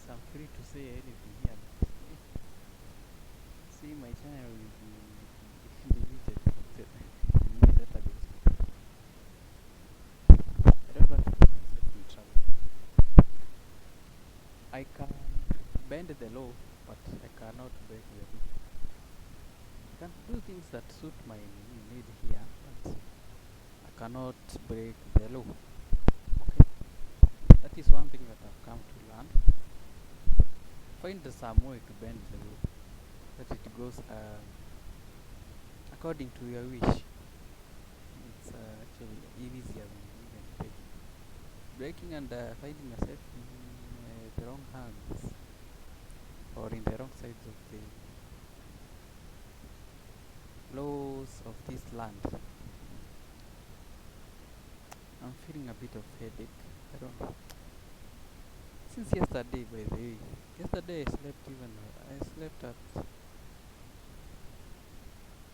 I'm free to say anything here. But, see, my channel will be deleted. In my database. I don't want to put myself in trouble. I can bend the law, but I cannot break the law. I can do things that suit my need here, but I cannot break the law. Okay, that is one thing that I've come to learn. Find some way to bend the law, that it goes according to your wish. It's actually easier than even breaking and finding yourself in the wrong hands or in the wrong sides of the laws of this land. I'm feeling a bit of headache. I don't know. Since yesterday, by the way, yesterday I slept at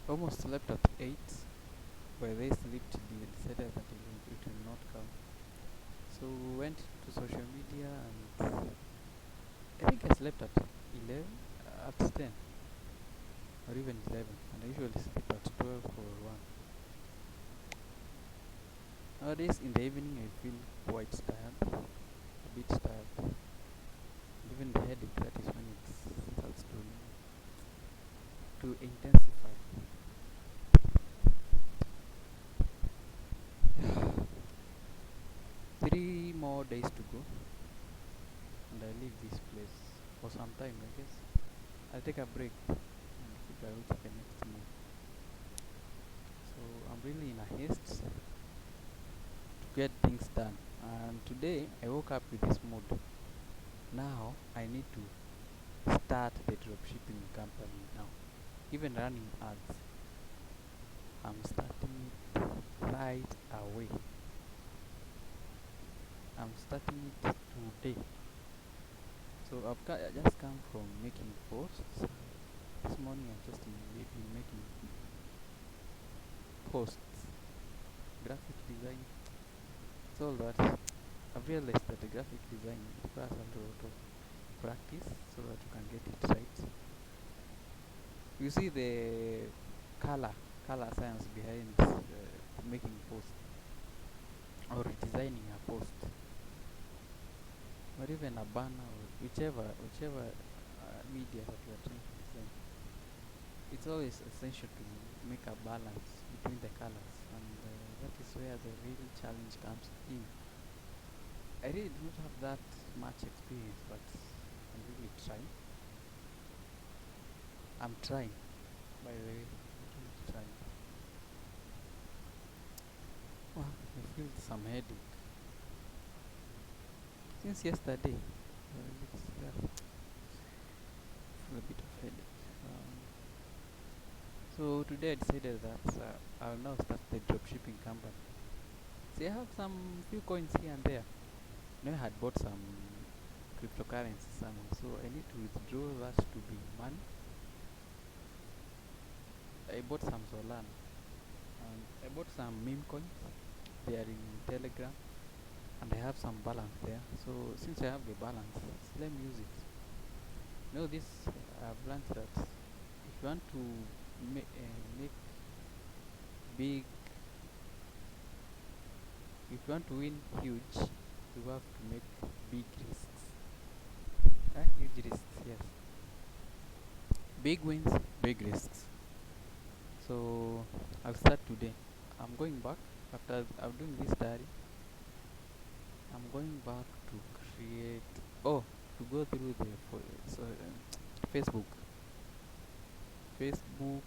almost slept at 8. By the way, sleep till you decided that it will not come. So went to social media and I think I slept at 11, at 10 or even 11, and I usually sleep at 12 or 1. Nowadays in the evening I feel quite tired, a bit tired. Even the headache, that is when it starts to intensify. 3 more days to go and I leave this place for some time, I guess. I'll take a break and figure out the next move. So I'm really in a haste to get things done. And today I woke up with this mood. Now I need to start the dropshipping company now. Even running ads. I'm starting it right away. I'm starting it today. So I just come from making posts. This morning I've just been making posts, graphic design. It's all that. I've realized that the graphic design requires a lot of practice so that you can get it right. You see the color science behind making posts or designing a post or even a banner or whichever media that you are trying to design. It's always essential to make a balance between the colors, and that is where the real challenge comes in. I really do not have that much experience, but I'm really trying. I'm trying, by the way. I'm really trying. Wow, I feel some headache since yesterday. Feel a bit of headache. So today I decided that I'll now start the dropshipping company. See, I have some few coins here and there. I had bought some cryptocurrency somewhere, so I need to withdraw that to be money. I bought some Solana and I bought some meme coins. They are in Telegram and I have some balance there. So since I have the balance, let me use it. This I've learned that if you want to make big, if you want to win huge, you have to make big risks. Huge risks, yes. Big wins, big risks. So I'll start today. I'm going back after I'm doing this diary. I'm going back to create. Oh, to go through the Facebook, Facebook,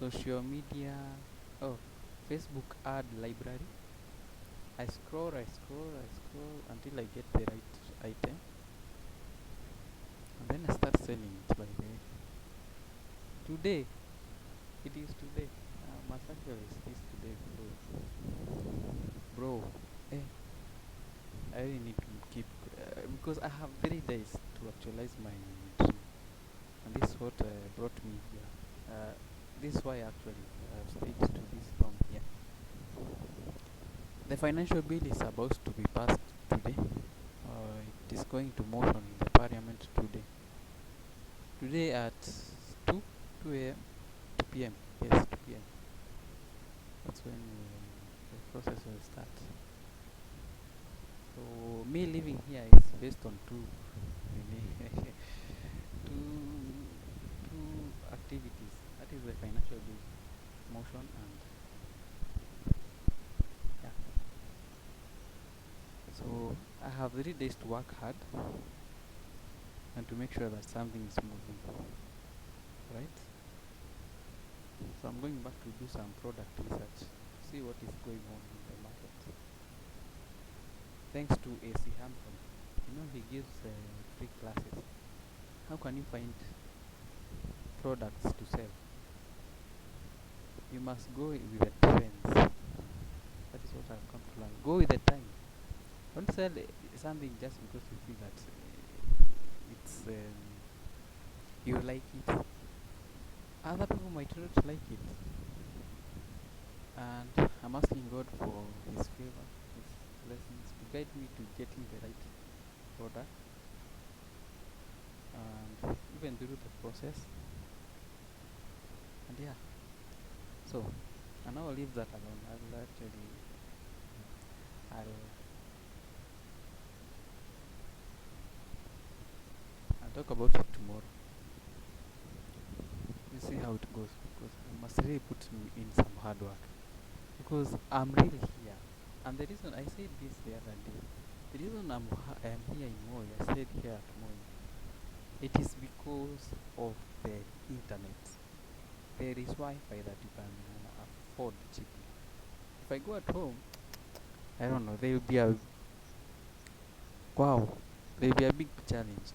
social media. Oh, Facebook ad library. I scroll until I get the right item, and then I start selling it. By the way, today it is today. Must actually is this today, bro. Eh, I really need to keep because I have 3 days to actualize my dream, and this is what brought me here. This is why actually I've stayed to this long here. The financial bill is about to be passed today. it is going to motion in the parliament today. Today at 2, 2 a.m., 2 p.m. Yes, 2 p.m. That's when the process will start. So me living here is based on really two, two activities. That is the financial bill motion and yeah. So I have 3 days to work hard and to make sure that something is moving, right? So I'm going back to do some product research to see what is going on in the market. Thanks to AC Hampton, he gives free classes. How can you find products to sell? You must go with the trends. That is what I've come to learn. Go with the time. Don't sell something just because you feel that it's you like it. Other people might not like it, and I'm asking God for His favor, His blessings to guide me to getting the right product, and even through the process. And yeah, so and I'll leave that alone. I'll I'll talk about it tomorrow. We'll see how it goes because I must really put in some hard work because I'm really here. And the reason I said this the other day, the reason I'm here in Moi, I said here at Moi, it is because of the internet. There is Wi-Fi that you can afford cheaply. If I go at home, I don't know, there will be a wow, there will be a big challenge.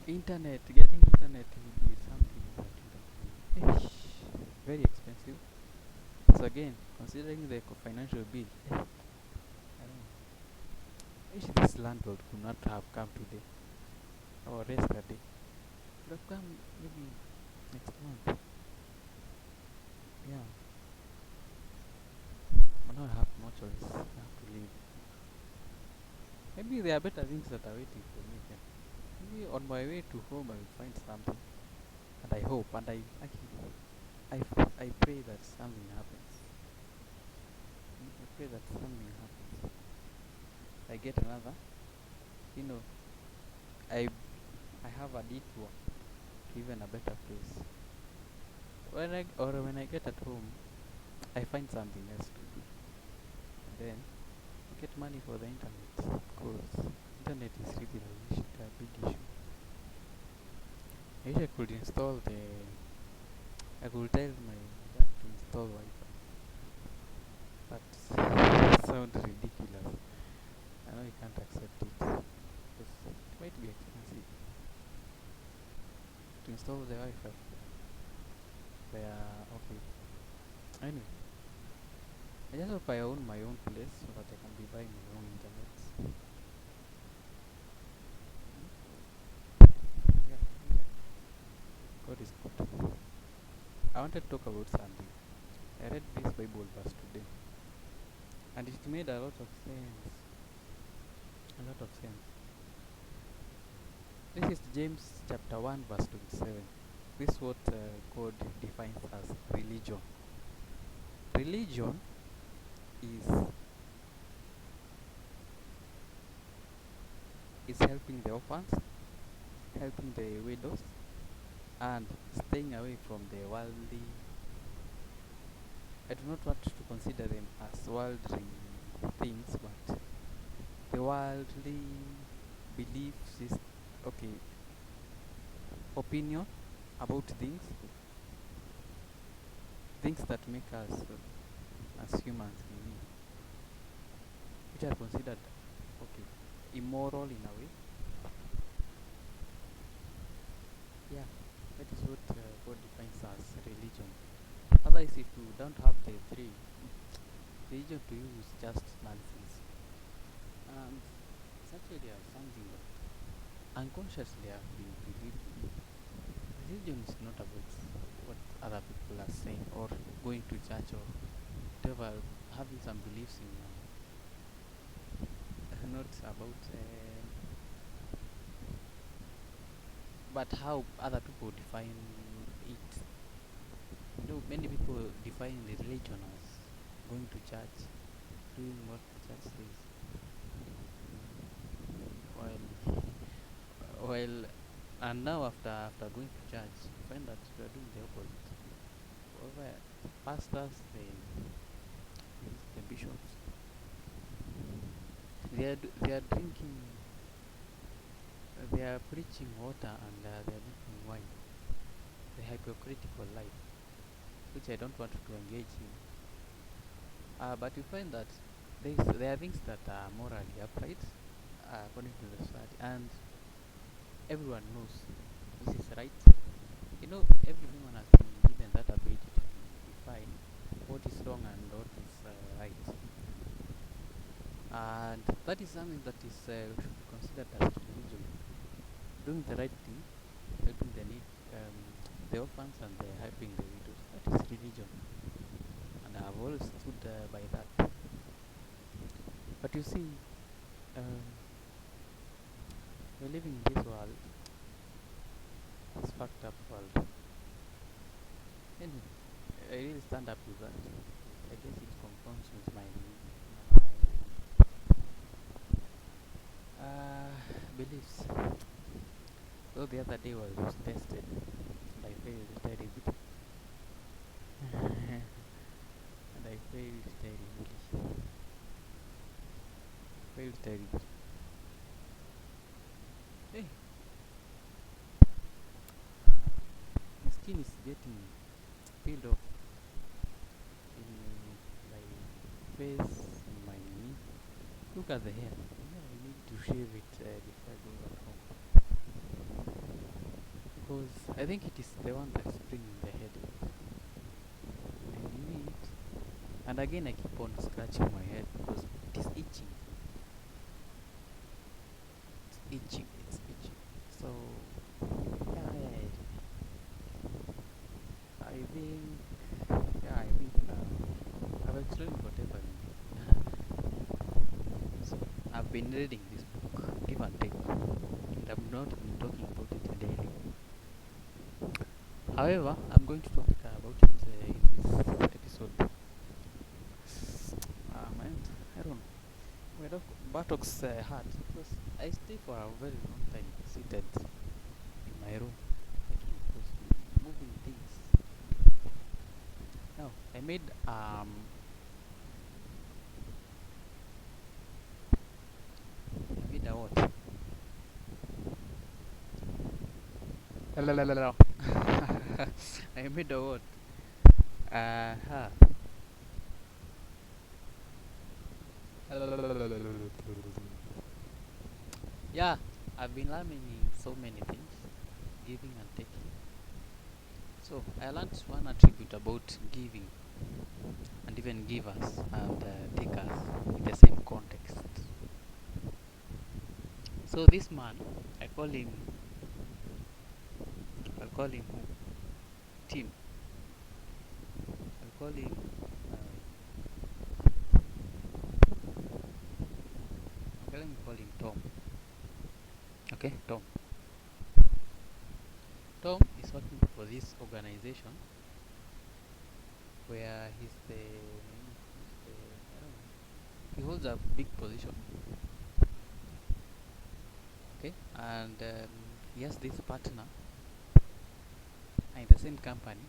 Getting internet will be something that very expensive. So again, considering the financial bill, I don't know. Wish this landlord could not have come today or yesterday. Could have come maybe next month. Yeah, but now I have no choice. I have to leave. Maybe there are better things that are waiting for me here. Maybe on my way to home I will find something, and I hope, and I actually, I pray that something happens. I pray that something happens. I get another, you know, I I have a detour to even a better place. When I get at home, I find something else to do, and then I get money for the internet because internet is really a big issue. I wish I could install I could tell my dad to install Wi-Fi, but it sounds ridiculous. I know he can't accept it because it might be expensive to install the Wi-Fi. Okay. Anyway, I just hope I own my own place so that I can be buying my own internet. Yeah, yeah. God is good. I wanted to talk about something. I read this Bible verse today, and it made a lot of sense. A lot of sense. This is James chapter 1, verse 27. This is what God defines as religion. Religion is helping the orphans, helping the widows, and staying away from the worldly. I do not want to consider them as worldly things, but the worldly beliefs is okay. Opinion about things that make us as humans, which are considered okay, immoral in a way. Yeah, that is what God defines as religion. Otherwise, if you don't have the three, religion to you is just nonsense. And it's actually something that unconsciously I've been believing. Religion is not about what other people are saying or going to church or whatever, having some beliefs in not about but how other people define it. Many people define the religion as going to church, doing what the church says, while while and now after going to church, you find that we are doing the opposite. However, pastors, the bishops, they are drinking, they are preaching water and they are drinking wine. The hypocritical life, which I don't want to engage in. But you find that there are things that are morally upright according to the society, and everyone knows this is right. Every human has been given that ability to define what is wrong and what is right, and that is something that is should be considered as religion. Doing the right thing, helping the orphans, and helping the widows. That is religion, and I have always stood by that. But you see, um, we're living in this world, this fucked up world. Anyway, I really stand up with that. I guess it confronts with my beliefs. So the other day was tested, and I failed terribly. And I failed terribly. Failed terribly. Hey, my skin is getting peeled off in my face, in my knee. Look at the hair. Yeah, I need to shave it before I go back home, because I think it is the one that's bringing the headache. I need, and again I keep on scratching my head because it is itching. It's itching. It's itching. So yeah, I think I've explained whatever I need. So I've been reading this book, give and take, and I've not been talking about it daily. However, I'm going to talk about it in this episode. Man, I don't know. My buttocks hurt because I stay for a very long time seated in my room, taking posts, moving things. Now, I made a what? I made a what? Uh-huh. Yeah, I've been learning so many things, giving and taking. So I learned one attribute about giving and even givers and takers in the same context. So this man, I call him Tim. I'll call him. Okay, let me call him Tom. Okay, Tom. Tom is working for this organization where he holds a big position. Okay, and he has this partner in the same company.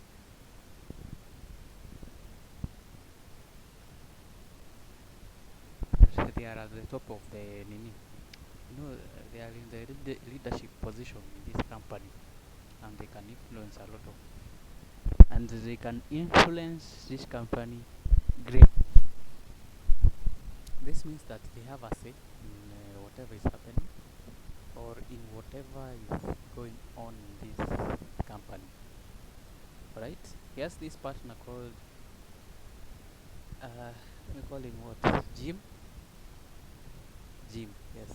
They are at the top of the Nini. They are in the leadership position in this company, and they can influence a lot and they can influence this company great. This means that they have a say in whatever is happening or in whatever is going on in this company. Right? He has this partner called let me call him what? Jim. Jim. Yes.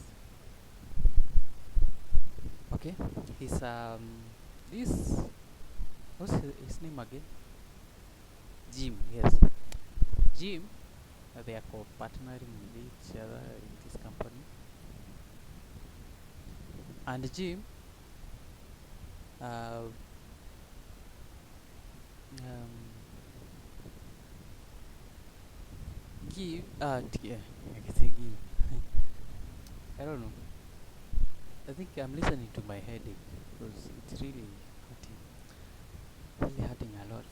Okay. He's this. What's his name again? Jim. Yes. Jim they are co-partnering with each other in this company. And Jim uh, um, give I can say give. I don't know. I think I'm listening to my headache because it's really hurting a lot.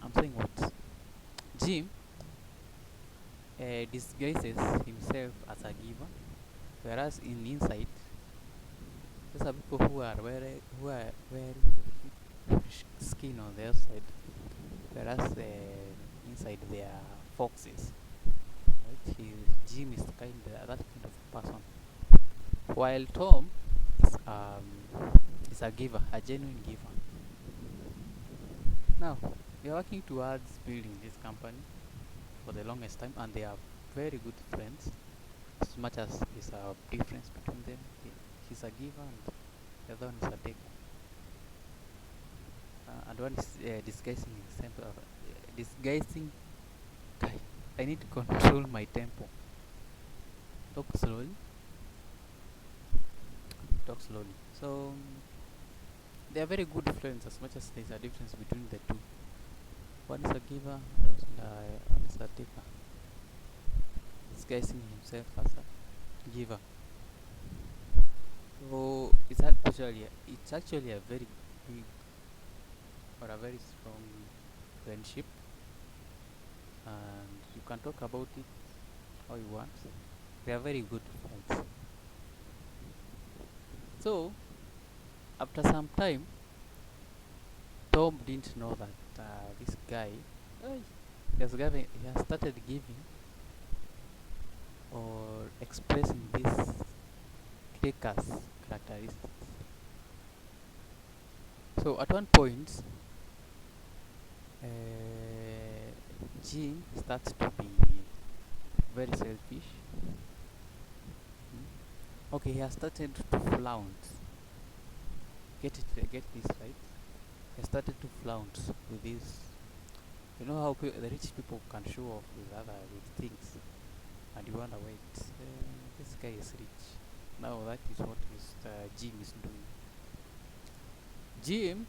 I'm saying what Jim disguises himself as a giver, whereas in inside, these are people who are wearing skin on the outside, whereas inside they are foxes. Right? Jim is that kind of person, while Tom is a giver, a genuine giver. Now we are working towards building this company for the longest time, and they are very good friends. As much as there's a difference between them, he's a giver and the other one is a taker. And one is disguising himself. Disguising. Guy, I need to control my tempo. Talk slowly. Talk slowly. So they are very good friends, as much as there's a difference between the two. One is a giver, one is a taker. Disguising himself as a giver. So it's actually a very big or a very strong friendship, and you can talk about it how you want. They are very good friends. So after some time, Tom didn't know that this guy, he has started giving or expressing these taker's characteristics. So at one point, uh, Jim starts to be very selfish. Okay, he has started to flaunt. Get this right. He started to flaunt with this. You know how the rich people can show off with things, and you wonder, wait, this guy is rich. Now that is what Jim is doing. Jim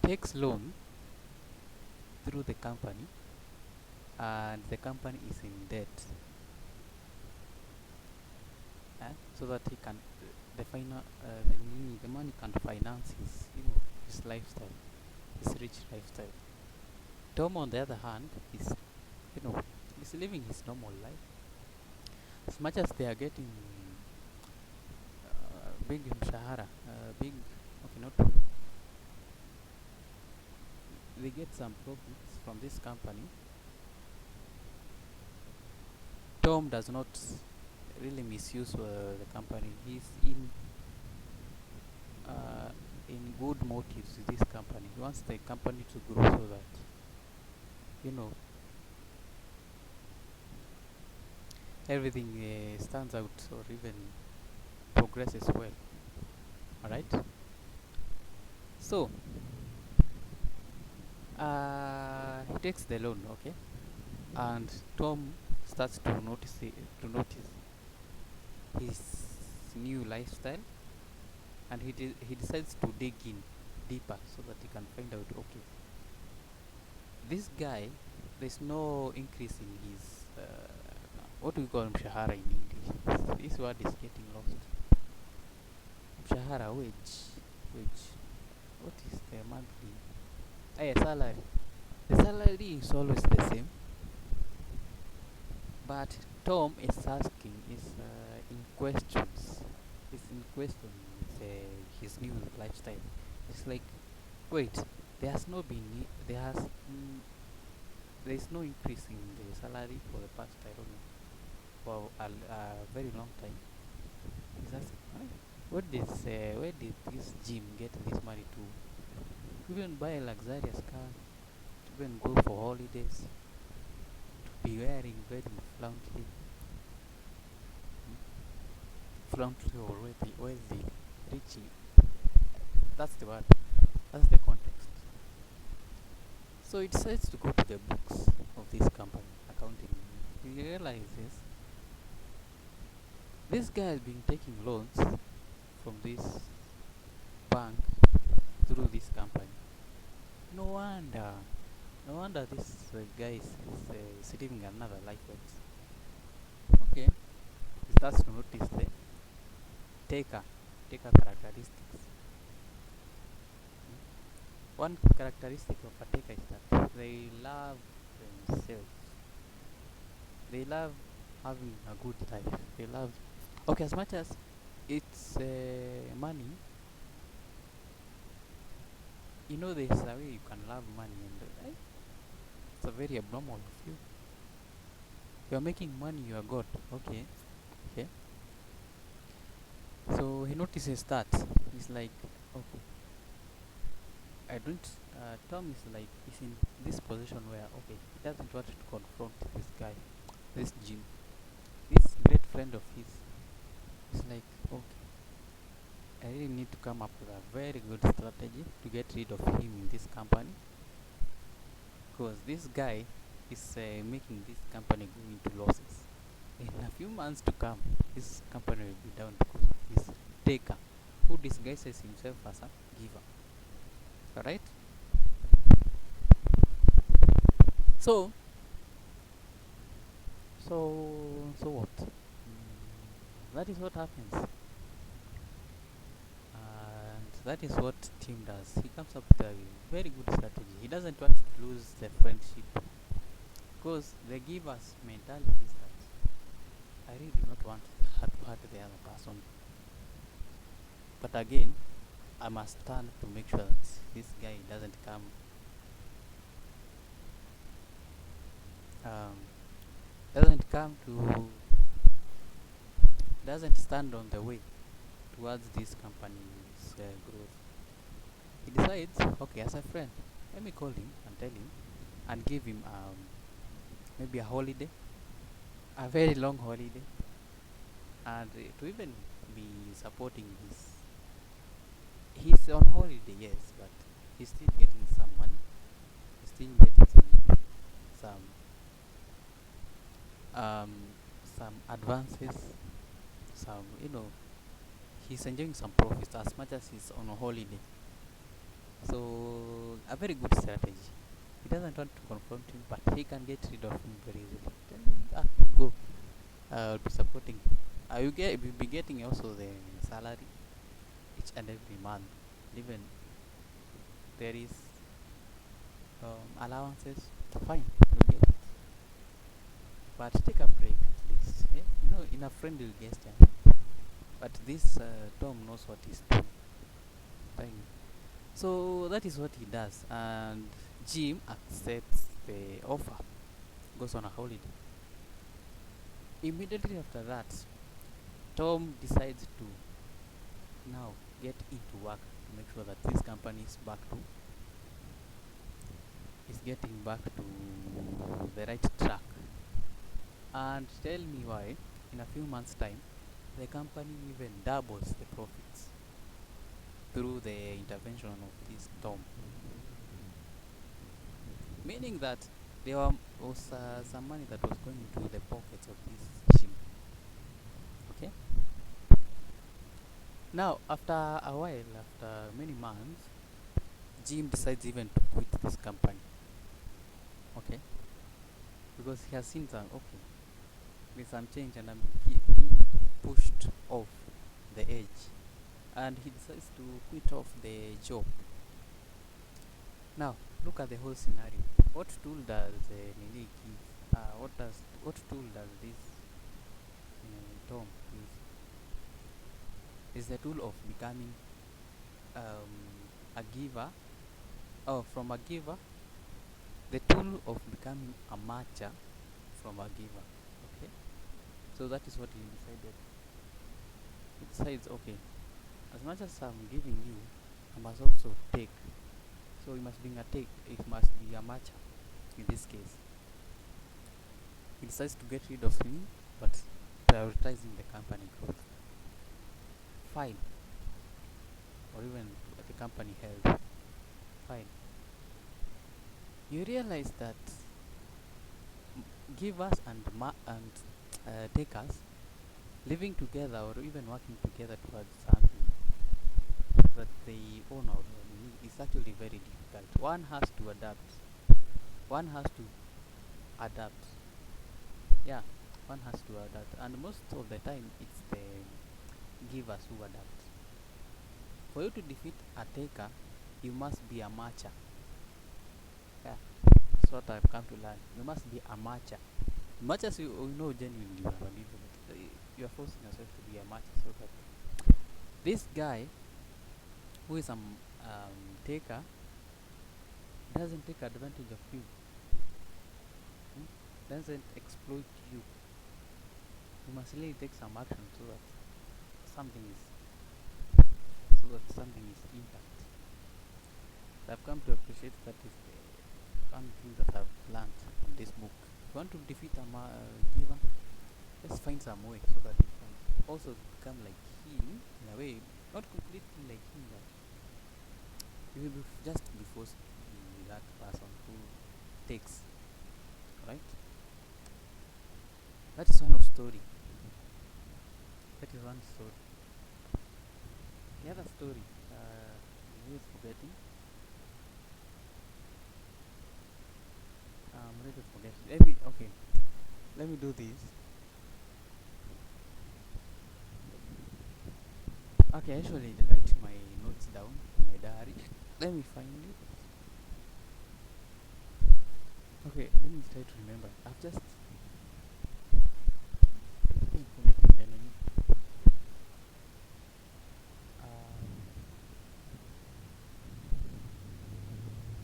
takes loan through the company, and the company is in debt, so that he can the money can finance his lifestyle, his rich lifestyle. Tom, on the other hand, is living his normal life. As much as they are getting big mshahara, big, okay, not, they get some profits from this company. Tom does not really misuse the company. He's in good motives with this company. He wants the company to grow so that you know everything stands out or even progresses well. All right. So he takes the loan, okay, and Tom starts to notice his new lifestyle, and he decides to dig in deeper so that he can find out, okay, this guy, there's no increase in his what do we call mshahara in English? This word is getting lost. Mshahara, wage. What is the monthly? Salary. The salary is always the same, but Tom is asking, is in questions. Is in question his new lifestyle. It's like, wait, there has no been there has there is no increase in the salary for the past, I don't know, for a very long time. He's asking, where did this Jim get this money to even buy a luxurious car, to even go for holidays, to be wearing very fluently or wealthy, richly. That's the word. That's the context. So he decides to go to the books of this company, accounting, he realizes this guy has been taking loans from this bank through this company. No wonder. No wonder this guy is living another life. Okay, he starts to notice the taker, taker characteristics. One characteristic of a taker is that they love themselves. They love having a good life. They love, okay, as much as it's money, you know, there's a way you can love money, and it's a very abnormal of you. You're making money, you are God. Okay, okay. So he notices that. He's like, okay, I don't. Tom is like, he's in this position where, okay, he doesn't want to confront this guy, this Jim, this great friend of his. He's like, okay, I really need to come up with a very good strategy to get rid of him in this company, because this guy is making this company go into losses. In a few months to come, this company will be down because of this taker who disguises himself as a giver. Alright? So, so what? That is what happens. And that is what Tim does. He comes up with a very good strategy. He doesn't want to lose the friendship, because the giver's mentality is that I really do not want to hurt the other person. But again, I must stand to make sure that this guy um, to doesn't stand on the way towards this company's growth. He decides, okay, as a friend, let me call him and tell him and give him maybe a holiday, a very long holiday, and to even be supporting this. He's on holiday, yes, but he's still getting some money. He's still getting some um, some advances, some, he's enjoying some profits as much as he's on a holiday. So a very good strategy. He doesn't want to confront him, but he can get rid of him very easily. Tell him, you go. I'll be supporting you. You'll be getting also the salary each and every month. Even there is allowances, fine, you get it. But take a break at least. Yeah? In a friendly gesture. But this Tom knows what he's doing. Fine. So that is what he does, and Jim accepts the offer, goes on a holiday. Immediately after that, Tom decides to now get into work to make sure that this company is getting back to the right track. And tell me why, in a few months' time, the company even doubles the profits through the intervention of this Tom. Meaning that there was some money that was going into the pockets of this Jim. Okay? Now, after a while, after many months, Jim decides even to quit this company. Okay? Because he has seen some, okay, there's some change and I'm being pushed off the edge. And he decides to quit off the job. Now, look at the whole scenario. What tool does Nili give? What tool does this Tom use? Is the tool of becoming a giver, from a giver, the tool of becoming a matcher from a giver. Okay, so that is what he decided. He decides, okay, as much as I'm giving you, I must also take. So it must be a matcher in this case. He decides to get rid of me, but prioritizing the company growth. Fine. Or even the company held. Fine. You realize that givers and takers living together or even working together towards something that they own or need is actually very difficult. One has to adapt. One has to adapt. Yeah, one has to adapt, and most of the time it's the givers who adapt. For you to defeat a taker, you must be a matcher. Yeah, that's what I've come to learn. You must be a matcher. Much as you know genuinely you are a giver, but you are forcing yourself to be a matcher so that this guy who is a taker doesn't take advantage of you, doesn't exploit you. You must really take some action something is so that something is impact. I've come to appreciate that is the one thing that I've learned from this book. If you want to defeat a giver, just find some way so that you can also become like him in a way, not completely like him, but you will just be forced to be that person who takes, right? That is one of story. That is one story. The other story, I'm always forgetting. I'm ready to forget. Okay. Let me do this. Okay, I actually write my notes down in my diary. Let me find it. Okay, let me try to remember. I've just been forgetting the name.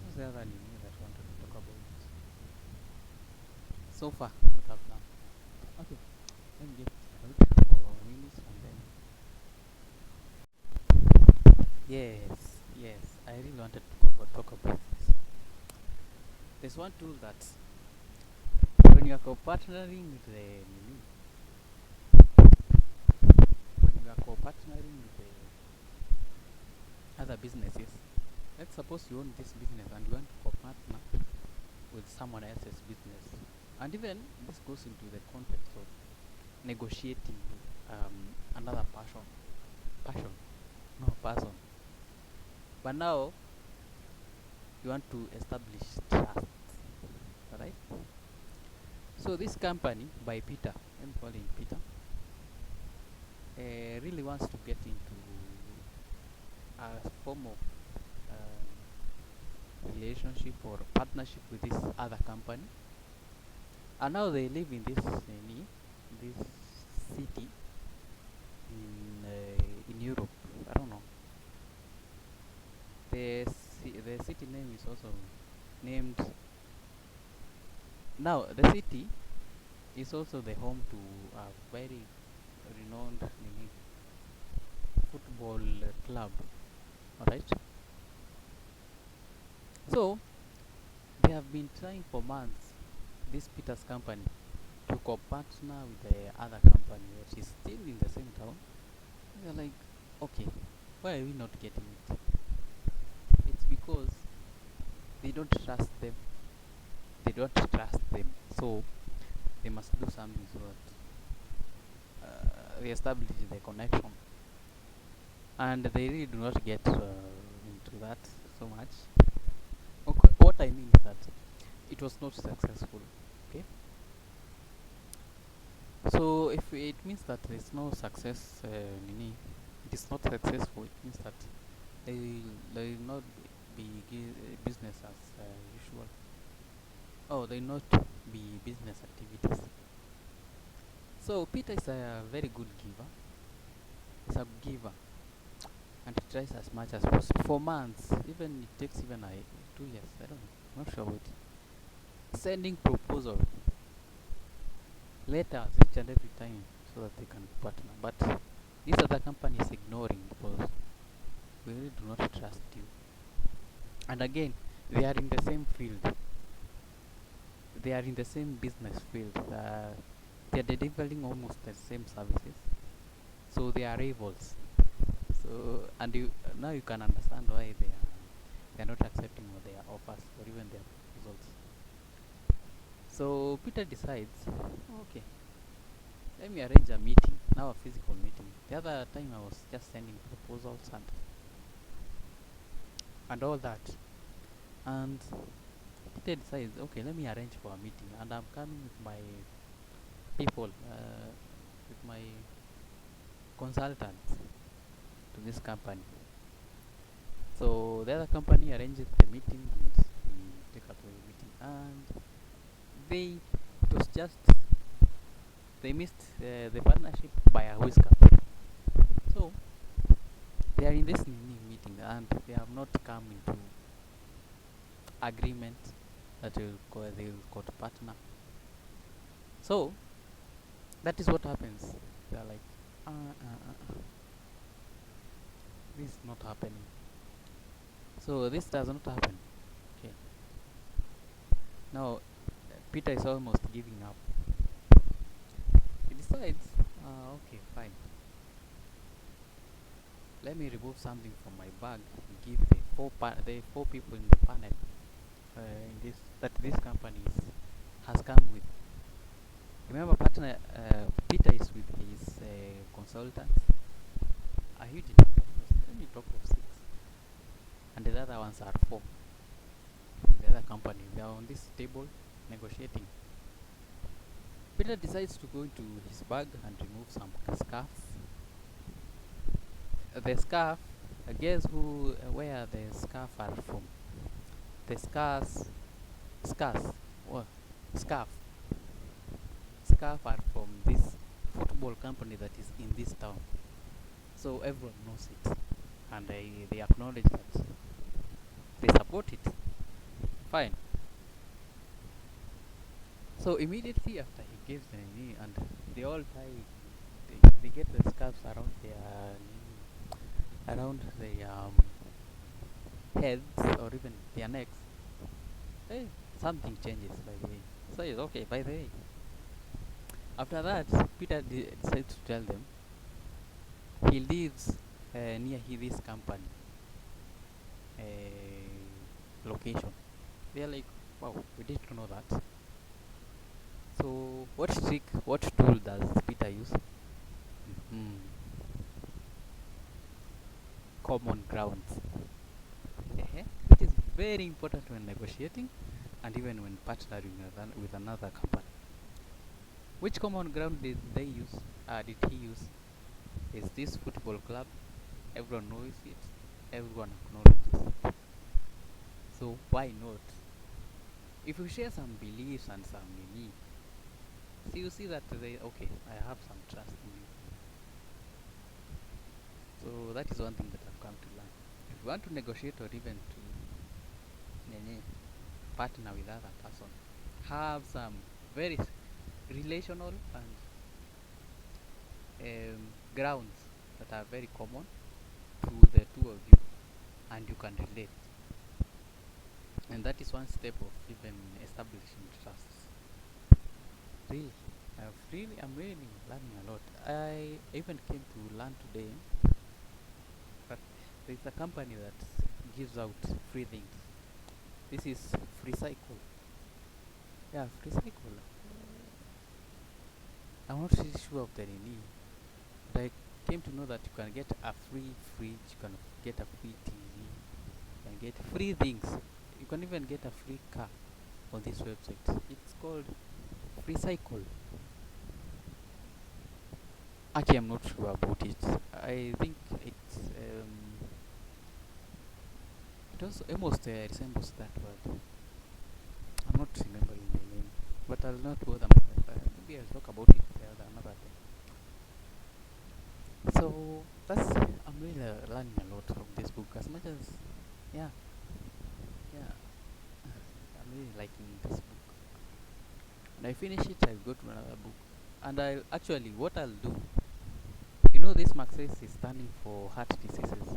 What's the other name that I wanted to talk about? So far, what I've done. Okay, let me get out for minutes and then. Yes, I really wanted to talk about this. There's one tool that when you are co-partnering with the other businesses, let's suppose you own this business and you want to co-partner with someone else's business, and even this goes into the context of negotiating another person, but now you want to establish trust, right? So this company by Peter, let me call him Peter, really wants to get into a form of relationship or partnership with this other company, and now they live in this city in Europe. I don't know. The city name is also named. Now the city is also the home to a very renowned football club. Alright. So they have been trying for months, this Peter's company, to co-partner with the other company which is still in the same town. They're like, okay, why are we not getting it? It's because they don't trust them. So they must do something so that they establish the connection. And they really do not get into that so much. Okay, what I mean is that it was not successful. Okay, so if it means that there is no success, it is not successful. It means that they will not be business as usual. Oh, they not be business activities. So Peter is a very good giver. He's a giver, and he tries as much as possible for months. Even it takes even 2 years. I don't know. I'm not sure about it. Sending proposal letters each and every time so that they can partner. But this other company is ignoring because we really do not trust you. And again, they are in the same field. They are in the same business field. They are delivering almost the same services. So they are rivals. So now you can understand why they are not accepting their offers or even their proposals. So Peter decides, okay, let me arrange a meeting, now a physical meeting. The other time I was just sending proposals and all that. And Peter decides, okay, let me arrange for a meeting. And I'm coming with my people, with my consultants to this company. So the other company arranges the meeting and we take up the meeting. And they, it was just, they missed the partnership by a whisker. So they are in this meeting and they have not come into agreement that they will go to partner. So that is what happens. They are like, this is not happening. So this does not happen. Okay. Now Peter is almost giving up. He decides, okay, fine. Let me remove something from my bag and give the four people in the panel in this that this company has come with. Remember, partner Peter is with his consultants, a huge number. Let me talk of six, and the other ones are four from the other company. They are on this table negotiating. Peter decides to go into his bag and remove some scarves. The scarf, guess who, where the scarf are from? The scars, what? Scarf, scarf are from this football company that is in this town. So everyone knows it, and they acknowledge that they support it. Fine. So immediately after he gives the knee, and they all tie, they get the scarves around their around their heads or even their necks. Hey, something changes by the way. So it's okay. By the way, after that, Peter decides to tell them he lives near this company location. They are like, wow, we didn't know that. So what tool does Peter use? Mm, common grounds. It is very important when negotiating and even when partnering with another company. Which common ground did they use? Did he use? Is this football club? Everyone knows it. Everyone acknowledges it. So why not? If you share some beliefs and some meaning, so you see that they okay, I have some trust in you. So that is one thing that I've come to learn. If you want to negotiate or even to partner with other person, have some very relational and grounds that are very common to the two of you, and you can relate. And that is one step of even establishing trust. Really, I'm really learning a lot. I even came to learn today that there is a company that gives out free things. This is Free Cycle. Yeah, Free Cycle. I'm not really sure of the name, but I came to know that you can get a free fridge, you can get a free TV, you can get free things. You can even get a free car on this website. It's called Free Cycle. Actually, I'm not sure about it. I think it also almost resembles that word. I'm not remembering the name, but I'll not bother myself. Maybe I'll talk about it another day. So I'm really learning a lot from this book. As much as yeah, yeah, I'm really liking this book. When I finish it, I'll go to another book, and what I'll do. You know, this Maxis is standing for heart diseases.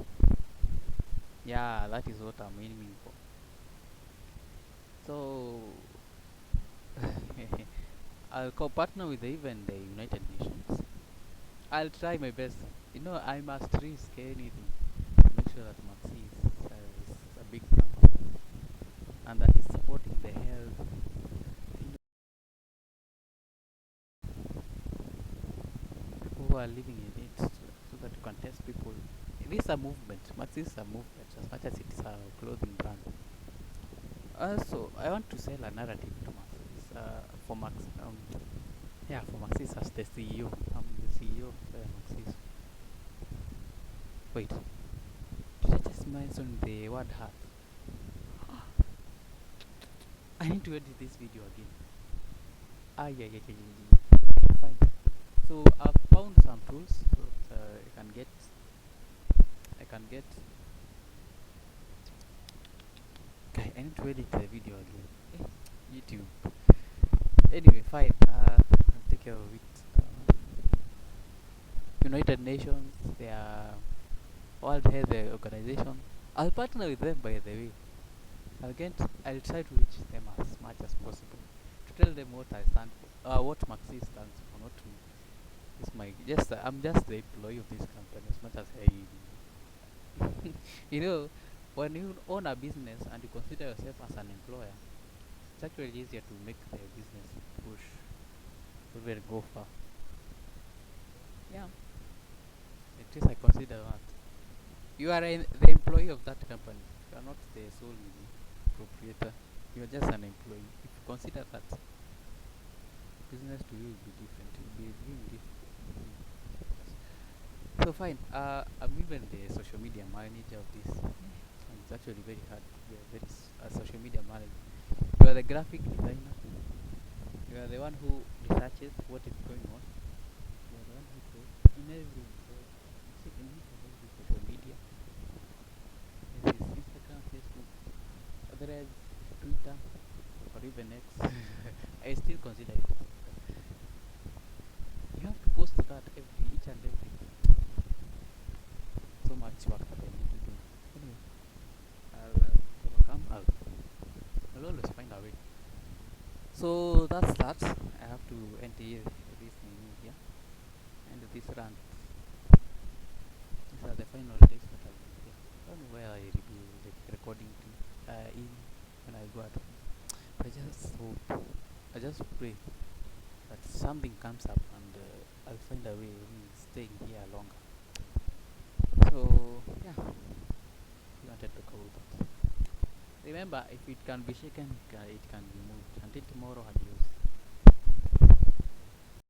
Yeah, that is what I'm aiming for. So I'll co-partner with even the United Nations. I'll try my best. You know, I must risk anything to make sure that Maxis is a big company and that is supporting the health who are living in it, so that you can test people. It is a movement. Maxi is a movement as much as it's a clothing brand. Also, I want to sell a narrative to Maxis. For Max, yeah, for Maxis as the CEO. I'm the CEO of Maxis. Wait, did I just mention the word hat? I need to edit this video again. Yeah. Fine. So I've found some tools so that I can get. Okay, I need to edit the video again. YouTube. Anyway, fine. I'll take care of it. United Nations, they are World Health Organization. I'll partner with them, by the way. I'll try to reach them as much as possible to tell them what I stand for, what Maxi stands for. Not to, it's my just I'm just the employee of this company as much as I, you know, when you own a business and you consider yourself as an employer, it's actually easier to make the business push, even go far. Yeah, at least I consider that. You are the employee of that company. You are not the sole proprietor. You are just an employee. If you consider that, business to you will be different. It will be really different. So fine. I'm even the social media manager of this. And it's actually very hard to be a social media manager. You are the graphic designer. You are the one who researches what is going on. You are the one who posts in every social media. This is Instagram, Facebook, Threads, Twitter, or even X. I still consider it. You have to post that each and every. So much work that I need to do. Anyway, I'll overcome. I'll always find a way. So that's that. I have to end this media and this rant. These are the final days that I'll be here. I don't know where I will be recording in when I go at home. But I just hope, I just pray that something comes up and I'll find a way of staying here longer. So yeah, we wanted to cover that. Remember, if it can be shaken, it can be moved. Until tomorrow, adios.